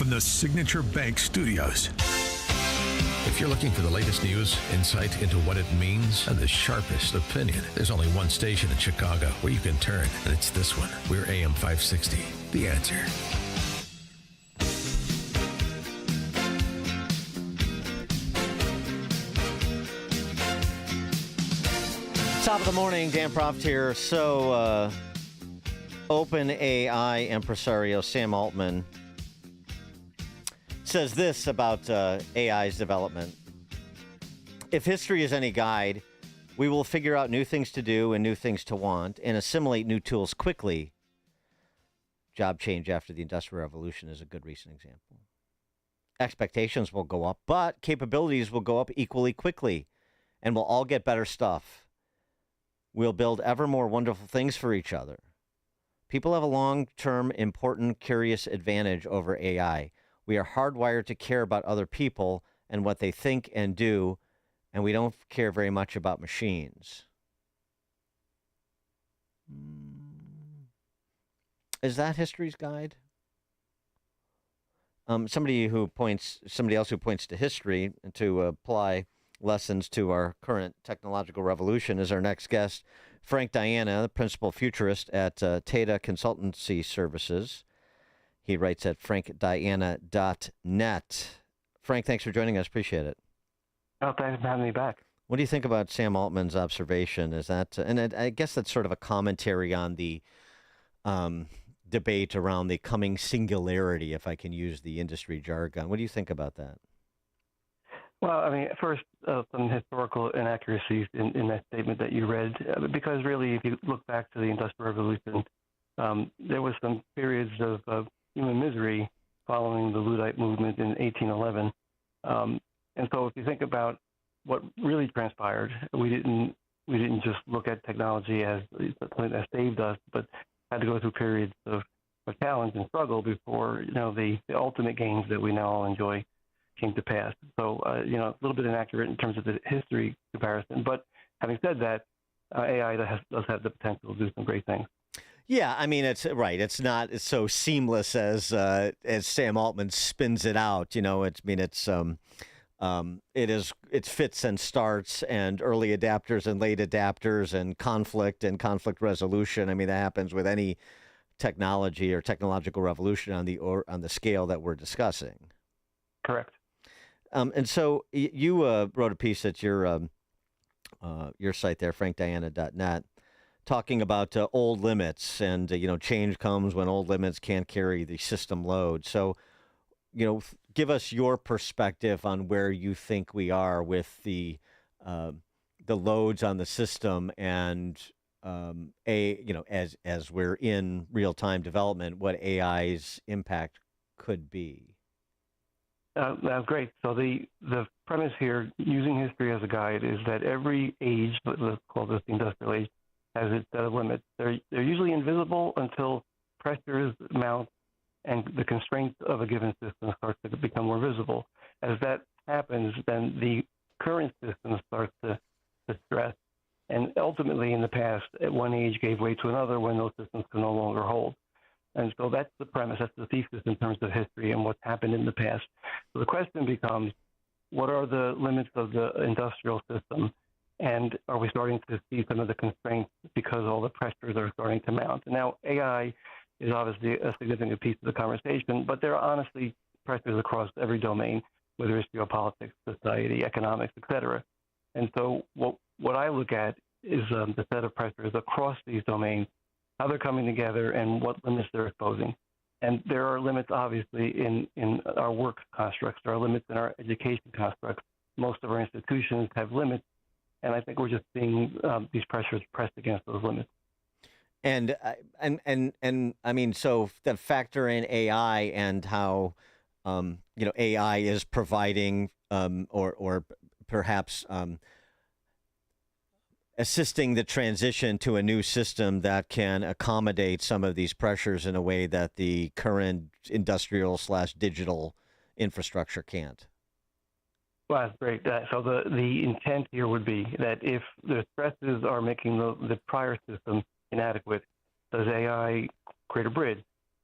from the Signature Bank Studios. If you're looking for the latest news, insight into what it means, and the sharpest opinion, there's only one station in Chicago where you can turn, and it's this one. We're AM 560, The Answer. Top of the morning, Dan Proft here. So, OpenAI impresario Sam Altman says this about AI's development. If history is any guide, we will figure out new things to do and new things to want and assimilate new tools quickly. Job change after the Industrial Revolution is a good recent example. Expectations will go up, but capabilities will go up equally quickly, and we'll all get better stuff. We'll build ever more wonderful things for each other. People have a long-term, important, curious advantage over AI. We are hardwired to care about other people and what they think and do, and we don't care very much about machines. Is that history's guide? Somebody else who points to history to apply lessons to our current technological revolution is our next guest, Frank Diana, the principal futurist at Tata Consultancy Services. He writes at frankdiana.net. Frank, thanks for joining us. Appreciate it. Oh, thanks for having me back. What do you think about Sam Altman's observation? Is that, and I guess that's sort of a commentary on the debate around the coming singularity, if I can use the industry jargon. What do you think about that? Well, I mean, first, some historical inaccuracies in that statement that you read, because really, if you look back to the Industrial Revolution, there was some periods of human misery following the Luddite movement in 1811. And so if you think about what really transpired, we didn't just look at technology as something that saved us, but had to go through periods of challenge and struggle before, the ultimate gains that we now all enjoy came to pass. So, a little bit inaccurate in terms of the history comparison. But having said that, AI does have the potential to do some great things. Yeah, I mean, it's right. It's not so seamless as Sam Altman spins it out. It's fits and starts and early adapters and late adapters and conflict resolution. I mean, that happens with any technology or technological revolution on the scale that we're discussing. Correct. And so you wrote a piece at your site there, frankdiana.net, talking about old limits and, change comes when old limits can't carry the system load. So, give us your perspective on where you think we are with the loads on the system and, as we're in real-time development, what AI's impact could be. That's great. So the premise here, using history as a guide, is that every age, let's call this the industrial age, has its set of limits. They're usually invisible until pressures mount and the constraints of a given system starts to become more visible. As that happens, then the current system starts to stress. And ultimately, in the past, one age gave way to another when those systems could no longer hold. And so that's the premise, that's the thesis in terms of history and what's happened in the past. So the question becomes, what are the limits of the industrial system? And are we starting to see some of the constraints because all the pressures are starting to mount? Now, AI is obviously a significant piece of the conversation, but there are honestly pressures across every domain, whether it's geopolitics, society, economics, et cetera. And so what I look at is the set of pressures across these domains, how they're coming together, and what limits they're exposing. And there are limits, obviously, in our work constructs. There are limits in our education constructs. Most of our institutions have limits, and I think we're just seeing these pressures pressed against those limits. And I mean, so the factor in AI and how AI is providing or perhaps assisting the transition to a new system that can accommodate some of these pressures in a way that the current industrial/digital infrastructure can't. Well, that's great. So the intent here would be that if the stresses are making the prior system inadequate, does AI create a bridge?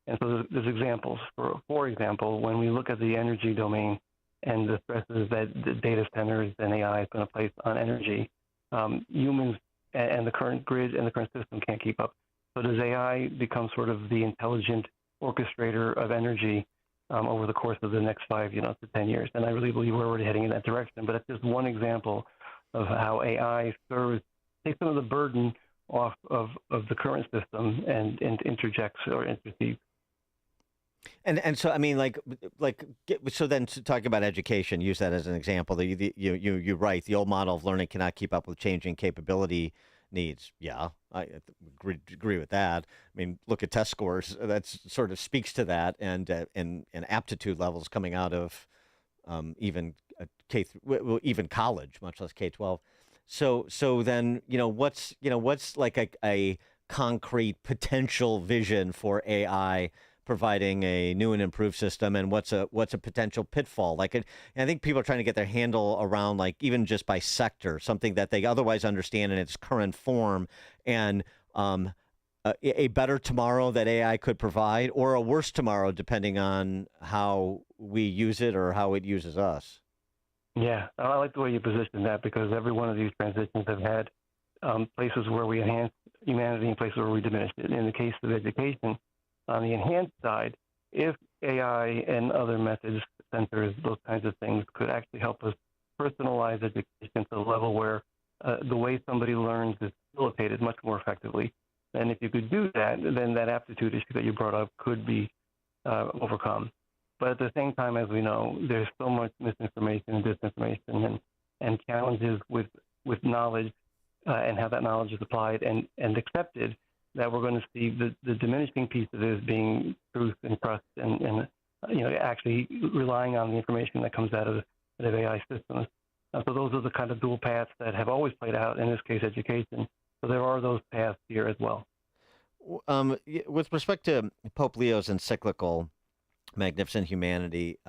And so there's examples. For example, when we look at the energy domain and the stresses that the data centers and AI is going to place on energy, humans and the current grid and the current system can't keep up. So does AI become sort of the intelligent orchestrator of energy over the course of the next 5 to 10 years? And I really believe we're already heading in that direction. But that's just one example of how AI takes some of the burden off of the current system and interjects or intercedes. And so I mean, so then to talk about education, use that as an example. You're right. The old model of learning cannot keep up with changing capability needs. Yeah, I agree with that. I mean, look at test scores. That sort of speaks to that, and aptitude levels coming out of even even college, much less K-12. So then what's like a concrete potential vision for AI providing a new and improved system, and what's a potential pitfall? And I think people are trying to get their handle around, like, even just by sector, something that they otherwise understand in its current form, and a better tomorrow that AI could provide, or a worse tomorrow depending on how we use it or how it uses us. Yeah, I like the way you position that, because every one of these transitions have had places where we enhance humanity and places where we diminish it. In the case of education, on the enhanced side, if AI and other methods, sensors, those kinds of things could actually help us personalize education to the level where the way somebody learns is facilitated much more effectively. And if you could do that, then that aptitude issue that you brought up could be overcome. But at the same time, as we know, there's so much misinformation and disinformation and challenges with knowledge and how that knowledge is applied and accepted, that we're going to see the diminishing piece of it as being truth and trust and actually relying on the information that comes out of AI systems. So those are the kind of dual paths that have always played out, in this case, education. So there are those paths here as well. With respect to Pope Leo's encyclical, Magnificent Humanity,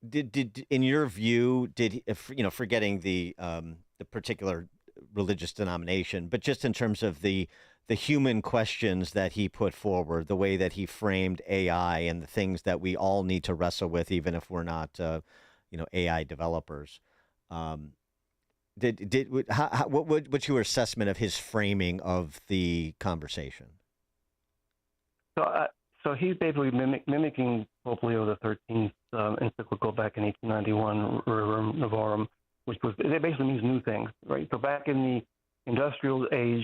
did in your view, forgetting the particular religious denomination, but just in terms of the human questions that he put forward, the way that he framed AI and the things that we all need to wrestle with, even if we're not, AI developers. What's your assessment of his framing of the conversation? So he's basically mimicking Pope Leo XIII's encyclical back in 1891, Rerum Novarum, which it basically means new things, right? So back in the industrial age,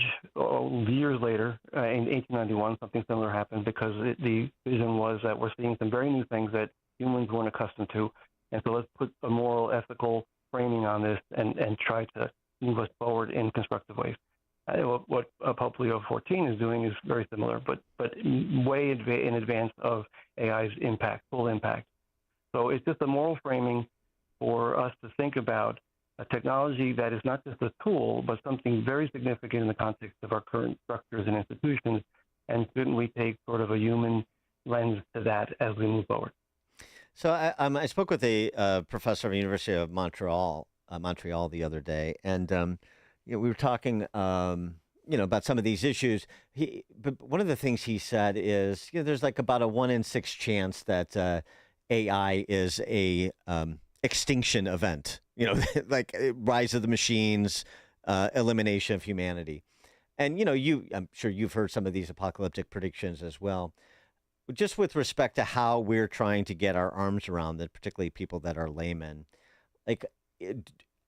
years later, in 1891, something similar happened, because the vision was that we're seeing some very new things that humans weren't accustomed to. And so let's put a moral, ethical framing on this and try to move us forward in constructive ways. What Pope Leo XIV is doing is very similar, but way in advance of AI's full impact. So it's just a moral framing for us to think about a technology that is not just a tool, but something very significant in the context of our current structures and institutions. And shouldn't we take sort of a human lens to that as we move forward? So I spoke with a professor of the University of Montreal the other day, and we were talking, about some of these issues. But one of the things he said is, there's like about a 1 in 6 chance that AI is a extinction event. Like rise of the machines, elimination of humanity. And I'm sure you've heard some of these apocalyptic predictions as well. Just with respect to how we're trying to get our arms around it, particularly people that are laymen,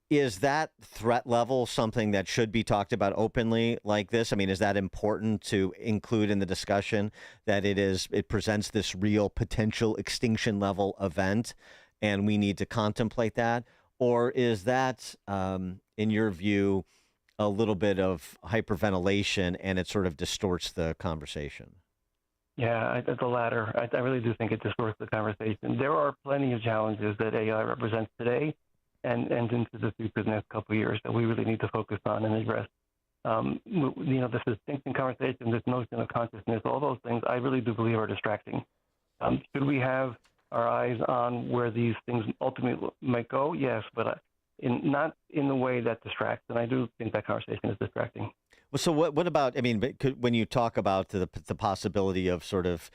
is that threat level something that should be talked about openly like this? I mean, is that important to include in the discussion, that it presents this real potential extinction level event and we need to contemplate that? Or is that, in your view, a little bit of hyperventilation and it sort of distorts the conversation? Yeah, the latter. I really do think it distorts the conversation. There are plenty of challenges that AI represents today and into the future, the next couple of years, that we really need to focus on and address. This distinction conversation, this notion of consciousness, all those things, I really do believe are distracting. Should we have our eyes on where these things ultimately might go? Yes, but not in the way that distracts. And I do think that conversation is distracting. Well, so what about? I mean, when you talk about the possibility of sort of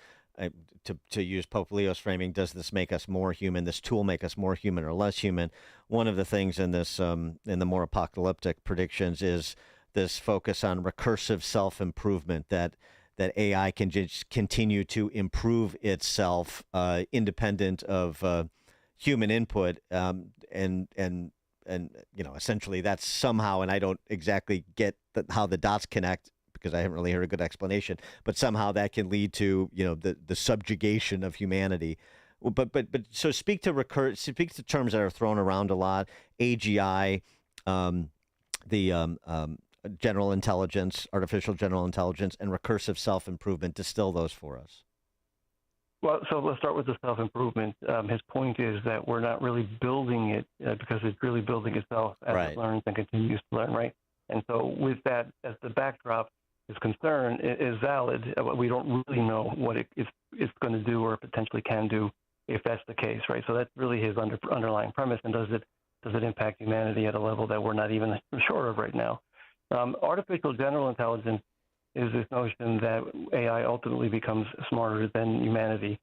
to use Pope Leo's framing, does this make us more human? This tool make us more human or less human? One of the things in this in the more apocalyptic predictions is this focus on recursive self-improvement, that AI can just continue to improve itself independent of human input, and essentially that's somehow, and I don't exactly get how the dots connect because I haven't really heard a good explanation, but somehow that can lead to the subjugation of humanity. But so speak to terms that are thrown around a lot: AGI, general intelligence, artificial general intelligence, and recursive self-improvement. Distill those for us. Well, so let's start with the self-improvement. His point is that we're not really building it because it's really building itself as Right. it learns and continues to learn, right? And so with that as the backdrop, his concern is valid. We don't really know what it's going to do or potentially can do if that's the case, right? So that's really his underlying premise. And does it impact humanity at a level that we're not even sure of right now? Artificial general intelligence is this notion that AI ultimately becomes smarter than humanity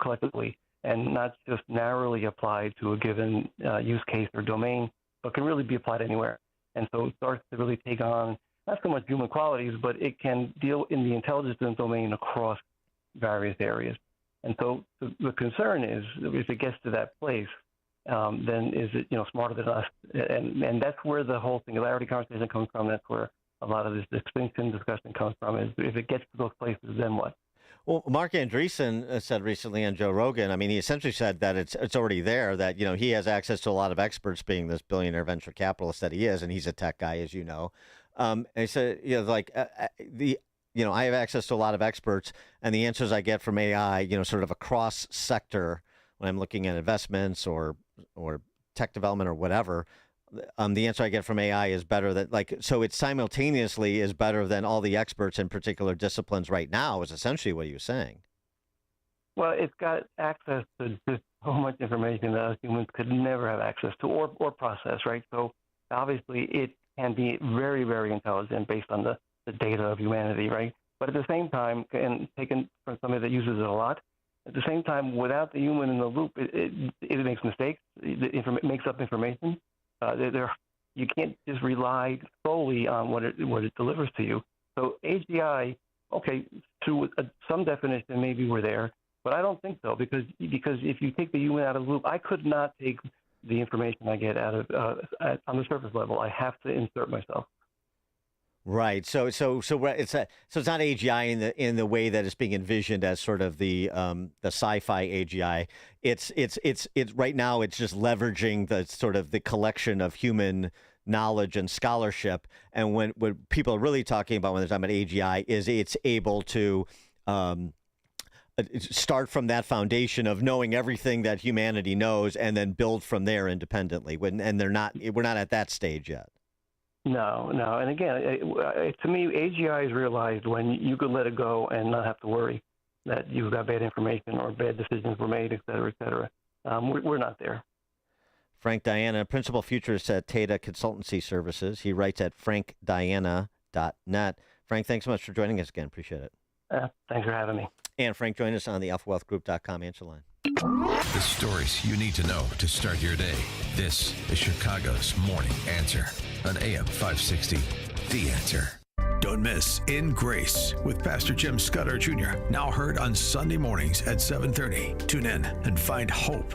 collectively, and not just narrowly applied to a given use case or domain, but can really be applied anywhere. And so it starts to really take on not so much human qualities, but it can deal in the intelligence domain across various areas. And so the concern is, if it gets to that place, then is it smarter than us? And that's where the whole singularity conversation comes from. That's where a lot of this extinction discussion comes from. Is if it gets to those places, then what? Well, Mark Andreessen said recently on Joe Rogan, I mean, he essentially said that it's already there, that, he has access to a lot of experts, being this billionaire venture capitalist that he is, and he's a tech guy, as you know. And he said, I have access to a lot of experts, and the answers I get from AI, sort of across sector when I'm looking at investments or tech development or whatever, the answer I get from AI is better than, so it simultaneously is better than all the experts in particular disciplines right now, is essentially what he was saying. Well, it's got access to just so much information that us humans could never have access to or process, right? So obviously it can be very, very intelligent based on the data of humanity, right? But at the same time, and taken from somebody that uses it a lot, at the same time, without the human in the loop, it makes mistakes, it makes up information. You can't just rely solely on what it delivers to you. So AGI, okay, to some definition, maybe we're there, but I don't think so, because if you take the human out of the loop, I could not take the information I get out of on the surface level. I have to insert myself. Right. So it's not AGI in the way that it's being envisioned as sort of the sci-fi AGI. It's right now it's just leveraging the sort of the collection of human knowledge and scholarship. And when people are really talking about when they're talking about AGI is it's able to start from that foundation of knowing everything that humanity knows and then build from there independently. We're not at that stage yet. No. And again, to me, AGI is realized when you could let it go and not have to worry that you've got bad information or bad decisions were made, et cetera, et cetera. We're not there. Frank Diana, principal futurist at Tata Consultancy Services. He writes at frankdiana.net. Frank, thanks so much for joining us again. Appreciate it. Thanks for having me. And Frank, join us on the alphawealthgroup.com answer line. The stories you need to know to start your day. This is Chicago's Morning Answer on AM 560. The Answer. Don't miss In Grace with Pastor Jim Scudder Jr. Now heard on Sunday mornings at 7:30. Tune in and find hope